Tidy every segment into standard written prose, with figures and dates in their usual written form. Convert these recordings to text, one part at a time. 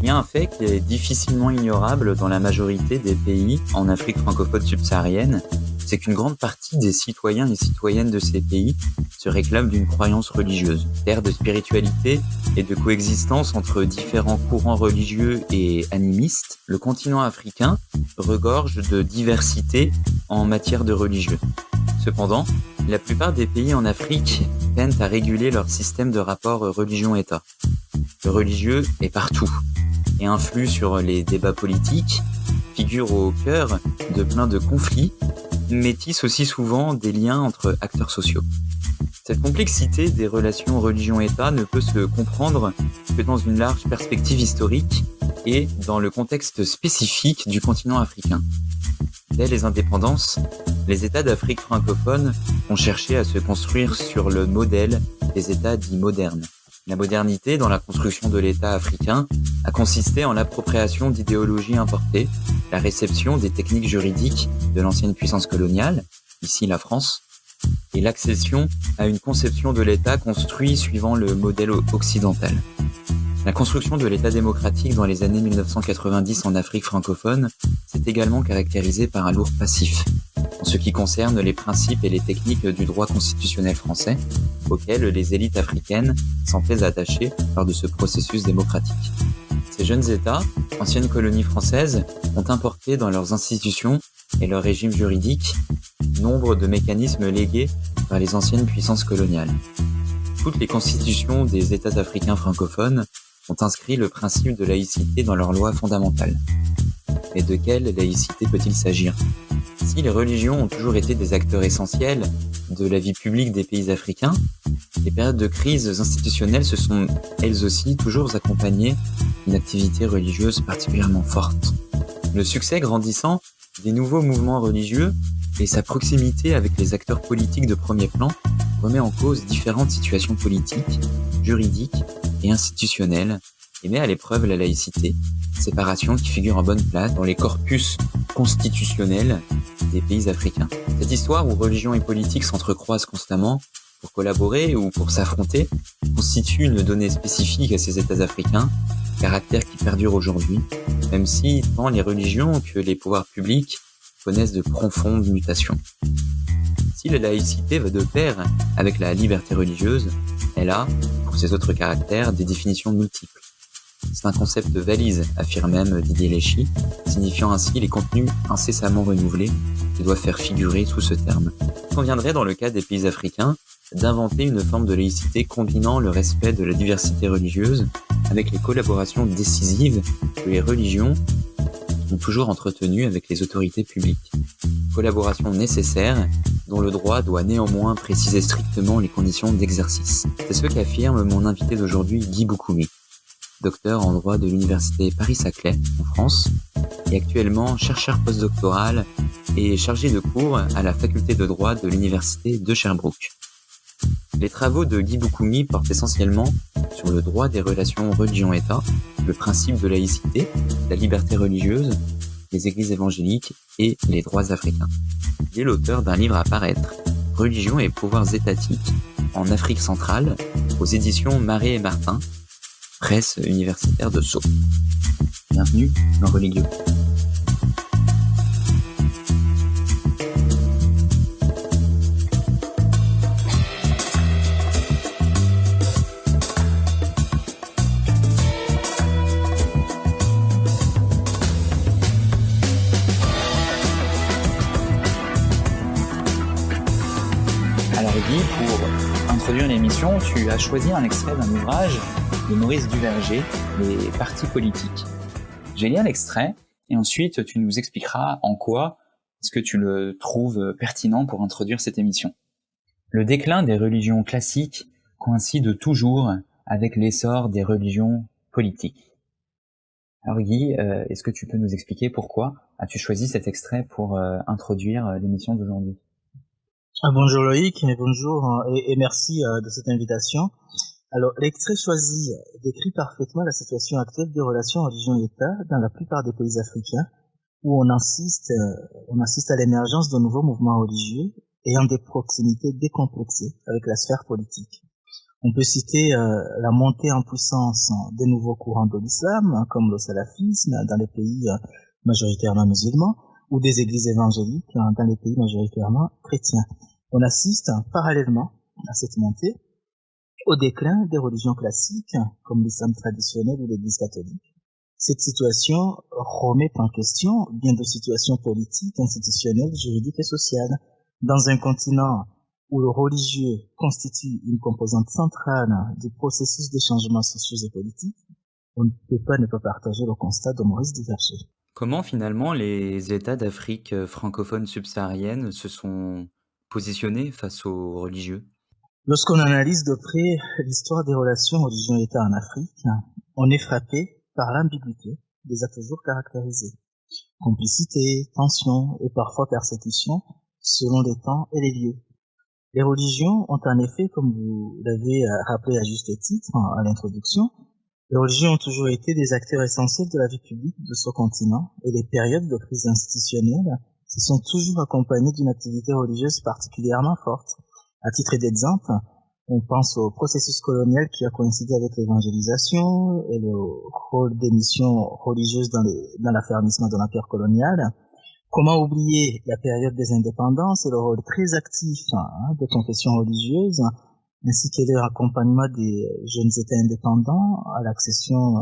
Il y a un fait qui est difficilement ignorable dans la majorité des pays en Afrique francophone subsaharienne, c'est qu'une grande partie des citoyens et citoyennes de ces pays se réclament d'une croyance religieuse. Terre de spiritualité et de coexistence entre différents courants religieux et animistes, le continent africain regorge de diversité en matière de religieux. Cependant, la plupart des pays en Afrique peinent à réguler leur système de rapport religion-État. Le religieux est partout et influe sur les débats politiques, figure au cœur de plein de conflits, mais tisse aussi souvent des liens entre acteurs sociaux. Cette complexité des relations religion-État ne peut se comprendre que dans une large perspective historique et dans le contexte spécifique du continent africain. Dès les indépendances, les États d'Afrique francophone ont cherché à se construire sur le modèle des États dits modernes. La modernité dans la construction de l'État africain a consisté en l'appropriation d'idéologies importées, la réception des techniques juridiques de l'ancienne puissance coloniale, ici la France, et l'accession à une conception de l'État construit suivant le modèle occidental. La construction de l'État démocratique dans les années 1990 en Afrique francophone s'est également caractérisée par un lourd passif, en ce qui concerne les principes et les techniques du droit constitutionnel français, auxquels les élites africaines s'en plaisent attacher lors de ce processus démocratique. Ces jeunes États, anciennes colonies françaises, ont importé dans leurs institutions et leurs régimes juridiques nombre de mécanismes légués par les anciennes puissances coloniales. Toutes les constitutions des États africains francophones ont inscrit le principe de laïcité dans leurs lois fondamentales. Mais de quelle laïcité peut-il s'agir ? Si les religions ont toujours été des acteurs essentiels de la vie publique des pays africains, les périodes de crise institutionnelle se sont, elles aussi, toujours accompagnées d'une activité religieuse particulièrement forte. Le succès grandissant des nouveaux mouvements religieux et sa proximité avec les acteurs politiques de premier plan remet en cause différentes situations politiques, juridiques et institutionnelles et met à l'épreuve la laïcité, séparation qui figure en bonne place dans les corpus constitutionnels des pays africains. Cette histoire où religion et politique s'entrecroisent constamment pour collaborer ou pour s'affronter constitue une donnée spécifique à ces États africains, caractère qui perdure aujourd'hui, même si tant les religions que les pouvoirs publics connaissent de profondes mutations. Si la laïcité va de pair avec la liberté religieuse, elle a, pour ses autres caractères, des définitions multiples. C'est un concept de valise, affirme même Didier Leschi, signifiant ainsi les contenus incessamment renouvelés qui doivent faire figurer sous ce terme. Il conviendrait, dans le cas des pays africains, d'inventer une forme de laïcité combinant le respect de la diversité religieuse avec les collaborations décisives que les religions ont toujours entretenues avec les autorités publiques. Collaboration nécessaire dont le droit doit néanmoins préciser strictement les conditions d'exercice. C'est ce qu'affirme mon invité d'aujourd'hui, Guy Boukoumi, docteur en droit de l'université Paris-Saclay en France et actuellement chercheur postdoctoral et chargé de cours à la faculté de droit de l'université de Sherbrooke. Les travaux de Guy Boukoumi portent essentiellement sur le droit des relations religion-État, le principe de laïcité, la liberté religieuse, les églises évangéliques et les droits africains. Il est l'auteur d'un livre à paraître, Religion et pouvoirs étatiques en Afrique centrale, aux éditions Marais et Martin, presse universitaire de Sceaux. Bienvenue dans Religieux. Alors Guy, pour introduire l'émission, tu as choisi un extrait d'un ouvrage de Maurice Duverger, Les partis politiques. J'ai lu l'extrait et ensuite tu nous expliqueras en quoi est-ce que tu le trouves pertinent pour introduire cette émission. Le déclin des religions classiques coïncide toujours avec l'essor des religions politiques. Alors Guy, est-ce que tu peux nous expliquer pourquoi as-tu choisi cet extrait pour introduire l'émission d'aujourd'hui ? Bonjour Loïc, bonjour et merci de cette invitation. Alors, l'extrait choisi décrit parfaitement la situation actuelle des relations religion-État dans la plupart des pays africains où on assiste à l'émergence de nouveaux mouvements religieux ayant des proximités décomplexées avec la sphère politique. On peut citer la montée en puissance des nouveaux courants de l'islam, comme le salafisme dans les pays majoritairement musulmans, ou des églises évangéliques dans les pays majoritairement chrétiens. On assiste parallèlement à cette montée au déclin des religions classiques, comme l'islam traditionnel ou l'Église catholique. Cette situation remet en question bien de situations politiques, institutionnelles, juridiques et sociales. Dans un continent où le religieux constitue une composante centrale du processus de changements sociaux et politiques, on ne peut pas ne pas partager le constat de Maurice Duverger. Comment finalement les États d'Afrique francophone subsaharienne se sont positionnés face aux religieux? Lorsqu'on analyse de près l'histoire des relations religion-État en Afrique, on est frappé par l'ambiguïté des a toujours caractérisée. Complicité, tension et parfois persécution selon les temps et les lieux. Les religions ont en effet, comme vous l'avez rappelé à juste titre à l'introduction, les religions ont toujours été des acteurs essentiels de la vie publique de ce continent et les périodes de crise institutionnelle se sont toujours accompagnées d'une activité religieuse particulièrement forte. À titre d'exemple, on pense au processus colonial qui a coïncidé avec l'évangélisation et le rôle des missions religieuses dans l'affermissement de l'empire colonial. Comment oublier la période des indépendances et le rôle très actif des confessions religieuses, ainsi que leur accompagnement des jeunes États indépendants à l'accession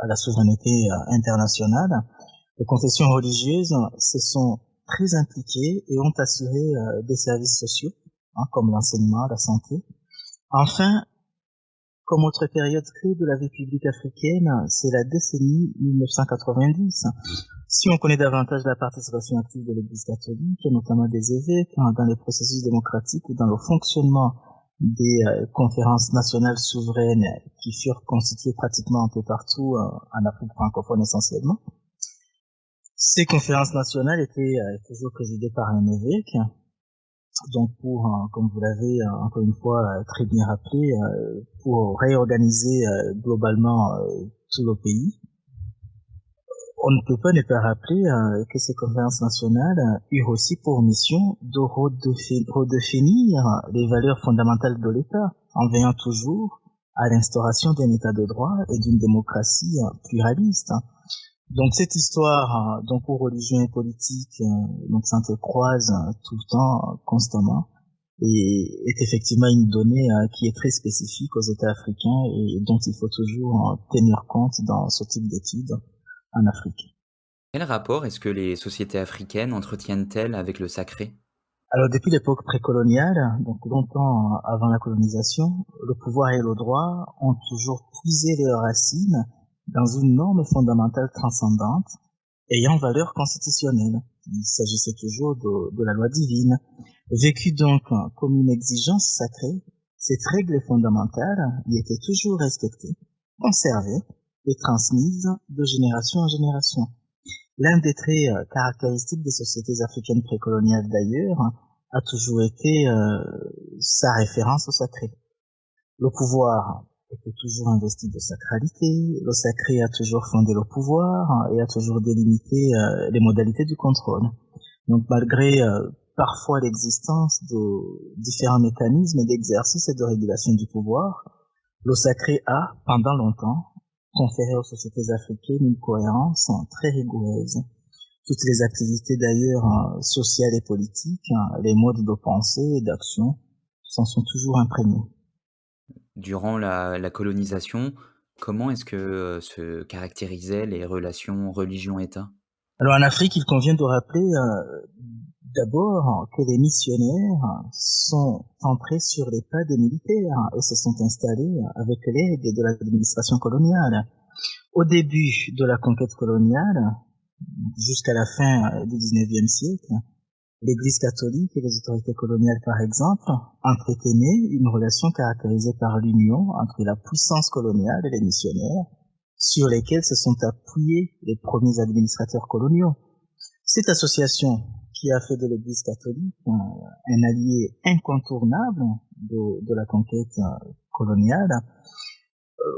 à la souveraineté internationale. Les confessions religieuses se sont très impliquées et ont assuré des services sociaux, comme l'enseignement, la santé. Enfin, comme autre période clé de la vie publique africaine, c'est la décennie 1990. Si on connaît davantage la participation active de l'Église catholique, notamment des évêques, dans les processus démocratiques ou dans le fonctionnement des conférences nationales souveraines qui furent constituées pratiquement un peu partout en Afrique francophone essentiellement, ces conférences nationales étaient toujours présidées par un évêque. Donc comme vous l'avez encore une fois très bien rappelé, pour réorganiser globalement tout le pays, on ne peut pas ne pas rappeler que ces conférences nationales eurent aussi pour mission de redéfinir les valeurs fondamentales de l'État, en veillant toujours à l'instauration d'un État de droit et d'une démocratie pluraliste. Donc cette histoire, donc aux religions et politiques, donc s'entrecroise tout le temps, constamment, et est effectivement une donnée qui est très spécifique aux États africains et dont il faut toujours tenir compte dans ce type d'études en Afrique. Quel rapport est-ce que les sociétés africaines entretiennent-elles avec le sacré? Alors depuis l'époque précoloniale, donc longtemps avant la colonisation, le pouvoir et le droit ont toujours puisé leurs racines dans une norme fondamentale transcendante ayant valeur constitutionnelle. Il s'agissait toujours de la loi divine. Vécue donc comme une exigence sacrée, cette règle fondamentale y était toujours respectée, conservée et transmise de génération en génération. L'un des traits caractéristiques des sociétés africaines précoloniales d'ailleurs a toujours été sa référence au sacré. Le pouvoir était toujours investi de sacralité, le sacré a toujours fondé le pouvoir et a toujours délimité les modalités du contrôle. Donc malgré parfois l'existence de différents mécanismes d'exercice et de régulation du pouvoir, le sacré a, pendant longtemps, conféré aux sociétés africaines une cohérence très rigoureuse. Toutes les activités d'ailleurs sociales et politiques, les modes de pensée et d'action s'en sont toujours imprégnés. Durant la colonisation, comment est-ce que se caractérisaient les relations religion-État? Alors en Afrique, il convient de rappeler d'abord que les missionnaires sont entrés sur les pas des militaires et se sont installés avec l'aide de l'administration coloniale. Au début de la conquête coloniale, jusqu'à la fin du XIXe siècle, l'Église catholique et les autorités coloniales, par exemple, entretenaient une relation caractérisée par l'union entre la puissance coloniale et les missionnaires, sur lesquels se sont appuyés les premiers administrateurs coloniaux. Cette association qui a fait de l'Église catholique un allié incontournable de la conquête coloniale,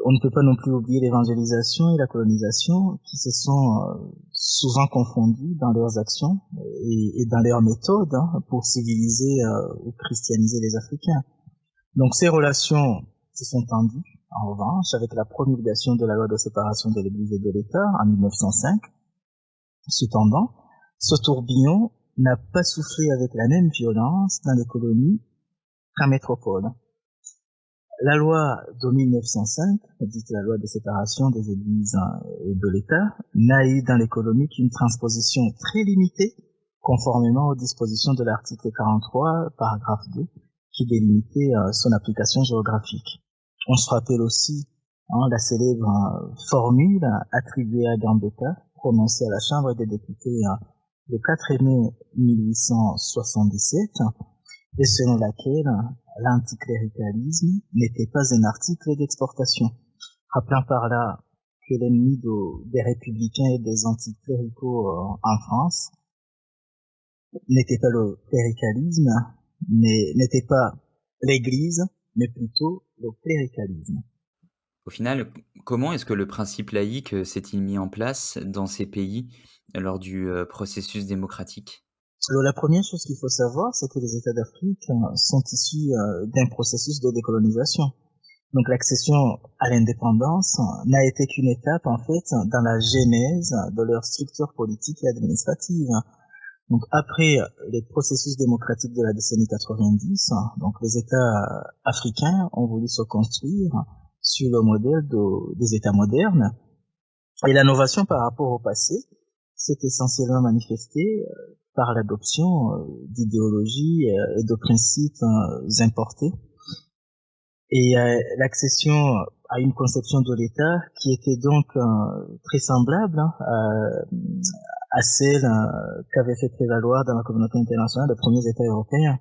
on ne peut pas non plus oublier l'évangélisation et la colonisation qui se sont souvent confondues dans leurs actions et dans leurs méthodes pour civiliser ou christianiser les Africains. Donc ces relations se sont tendues, en revanche, avec la promulgation de la loi de séparation de l'Église et de l'État en 1905. Cependant, ce tourbillon n'a pas soufflé avec la même violence dans les colonies qu'en métropole. La loi de 1905, dite la loi de séparation des églises et de l'État, n'a eu dans les colonies qu'une transposition très limitée, conformément aux dispositions de l'article 43, paragraphe 2, qui délimitait son application géographique. On se rappelle aussi la célèbre formule attribuée à Gambetta, prononcée à la Chambre des députés le 4 mai 1877, et selon laquelle l'anticléricalisme n'était pas un article d'exportation, rappelant par là que l'ennemi des républicains et des anticléricaux en France n'était pas le cléricalisme, mais n'était pas l'Église, mais plutôt le cléricalisme. Au final, comment est-ce que le principe laïque s'est-il mis en place dans ces pays lors du processus démocratique? Alors, la première chose qu'il faut savoir, c'est que les États d'Afrique sont issus d'un processus de décolonisation. Donc l'accession à l'indépendance n'a été qu'une étape, en fait, dans la genèse de leur structure politique et administrative. Donc après les processus démocratiques de la décennie 90, donc les États africains ont voulu se construire sur le modèle des États modernes. Et l'innovation par rapport au passé s'est essentiellement manifestée par l'adoption d'idéologies et de principes importés. Et l'accession à une conception de l'État qui était donc très semblable à celle qu'avaient fait prévaloir dans la communauté internationale les premiers États européens.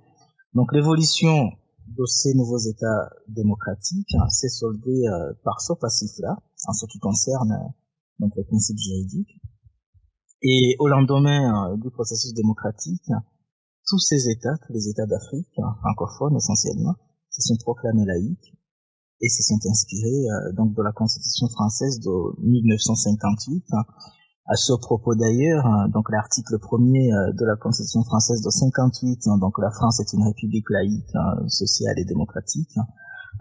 Donc l'évolution de ces nouveaux États démocratiques s'est soldée par ce passif-là, en ce qui concerne donc les principes juridiques. Et au lendemain du processus démocratique, tous ces États, tous les États d'Afrique, francophones essentiellement, se sont proclamés laïcs et se sont inspirés donc de la Constitution française de 1958. À ce propos d'ailleurs, donc l'article 1er de la Constitution française de 58, donc la France est une république laïque, sociale et démocratique,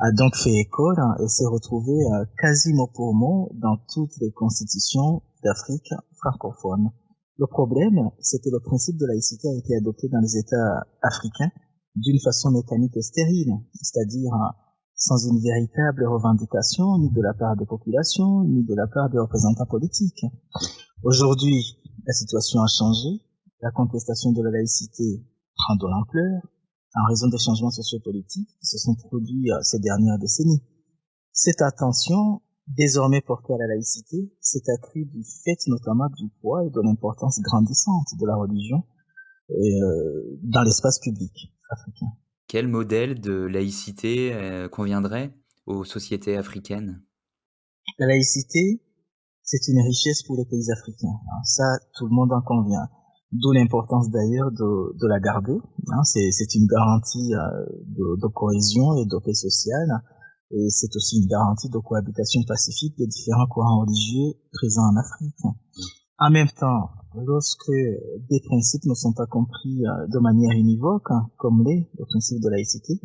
a donc fait école et s'est retrouvé quasi mot pour mot dans toutes les constitutions d'Afrique francophone. Le problème, c'est que le principe de laïcité a été adopté dans les États africains d'une façon mécanique et stérile, c'est-à-dire sans une véritable revendication ni de la part des populations, ni de la part des représentants politiques. Aujourd'hui, la situation a changé, la contestation de la laïcité prend de l'ampleur en raison des changements sociopolitiques qui se sont produits ces dernières décennies. Cette attention, désormais portée à la laïcité, s'est accrue du fait notamment du poids et de l'importance grandissante de la religion dans l'espace public africain. Quel modèle de laïcité conviendrait aux sociétés africaines? La laïcité, c'est une richesse pour les pays africains. Alors ça, tout le monde en convient. D'où l'importance d'ailleurs de la garder. C'est une garantie de cohésion et de paix sociale. Et c'est aussi une garantie de cohabitation pacifique des différents courants religieux présents en Afrique. En même temps, lorsque des principes ne sont pas compris de manière univoque, comme le principe de laïcité,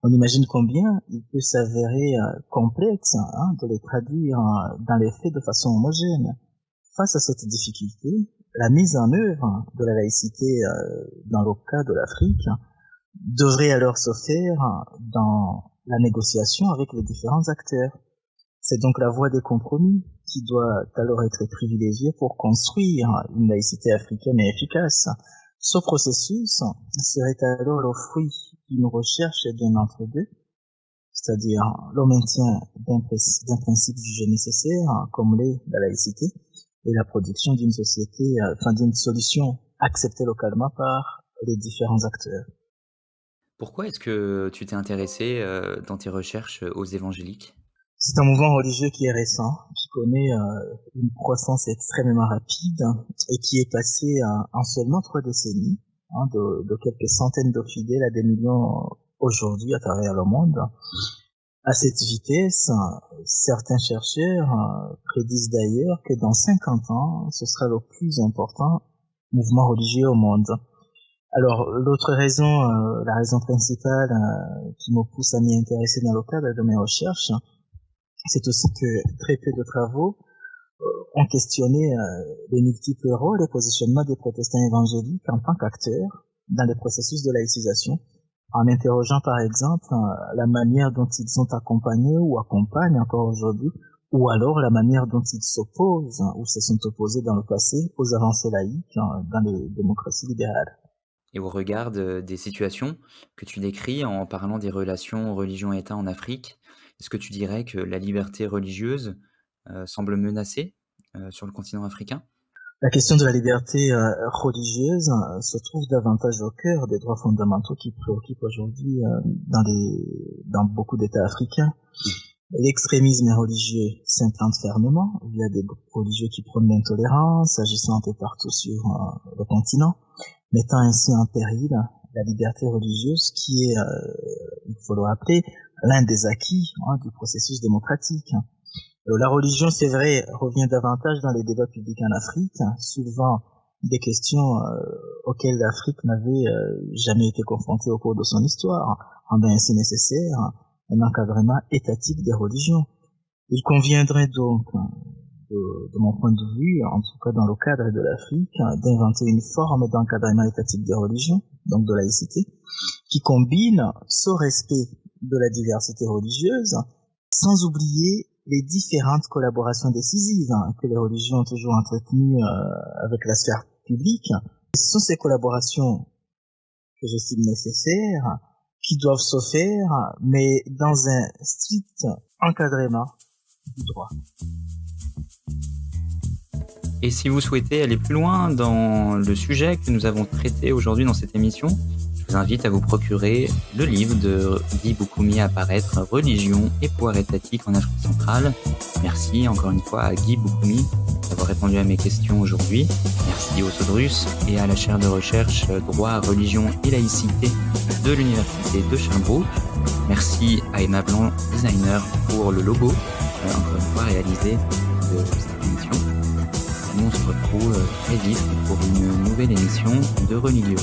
on imagine combien il peut s'avérer complexe de les traduire dans les faits de façon homogène. Face à cette difficulté, la mise en œuvre de la laïcité dans le cas de l'Afrique devrait alors se faire dans la négociation avec les différents acteurs. C'est donc la voie des compromis qui doit alors être privilégiée pour construire une laïcité africaine et efficace. Ce processus serait alors le fruit d'une recherche d'un entre-deux, c'est-à-dire le maintien d'un principe jugé nécessaire, comme l'est la laïcité, et la production d'une société, d'une solution acceptée localement par les différents acteurs. Pourquoi est-ce que tu t'es intéressé dans tes recherches aux évangéliques? C'est un mouvement religieux qui est récent, qui connaît une croissance extrêmement rapide et qui est passé en seulement 3 décennies, de quelques centaines de fidèles à des millions aujourd'hui à travers le monde. À cette vitesse, certains chercheurs prédisent d'ailleurs que dans 50 ans, ce sera le plus important mouvement religieux au monde. Alors, l'autre raison, la raison principale qui me pousse à m'y intéresser dans le cadre de mes recherches, c'est aussi que très peu de travaux ont questionné les multiples rôles et positionnements des protestants évangéliques en tant qu'acteurs dans les processus de laïcisation, en interrogeant par exemple la manière dont ils ont accompagné ou accompagnent encore aujourd'hui, ou alors la manière dont ils s'opposent ou se sont opposés dans le passé aux avancées laïques dans les démocraties libérales. Et au regard des situations que tu décris en parlant des relations religion-État en Afrique, est-ce que tu dirais que la liberté religieuse, semble menacée, sur le continent africain? La question de la liberté religieuse se trouve davantage au cœur des droits fondamentaux qui préoccupent aujourd'hui dans beaucoup d'États africains. L'extrémisme religieux s'implante fermement. Il y a des groupes religieux qui prônent l'intolérance, agissant un peu partout sur le continent, mettant ainsi en péril la liberté religieuse qui est, il faut le rappeler, l'un des acquis du processus démocratique. La religion, c'est vrai, revient davantage dans les débats publics en Afrique, soulevant des questions auxquelles l'Afrique n'avait jamais été confrontée au cours de son histoire, rendant ainsi nécessaire un encadrement étatique des religions. Il conviendrait donc, de mon point de vue, en tout cas dans le cadre de l'Afrique, d'inventer une forme d'encadrement étatique des religions, donc de laïcité, qui combine ce respect de la diversité religieuse, sans oublier les différentes collaborations décisives que les religions ont toujours entretenues avec la sphère publique. Ce sont ces collaborations que j'estime nécessaires, qui doivent se faire, mais dans un strict encadrement du droit. Et si vous souhaitez aller plus loin dans le sujet que nous avons traité aujourd'hui dans cette émission, je vous invite à vous procurer le livre de Guy Boukhoumi à paraître, Religion et pouvoir étatique en Afrique centrale. Merci encore une fois à Guy Boukhoumi d'avoir répondu à mes questions aujourd'hui. Merci au Sodrus et à la chaire de recherche Droit, Religion et Laïcité de l'Université de Sherbrooke. Merci à Emma Blanc, designer, pour le logo, encore une fois réalisé de cette émission. Nous on se retrouve très vite pour une nouvelle émission de Religio.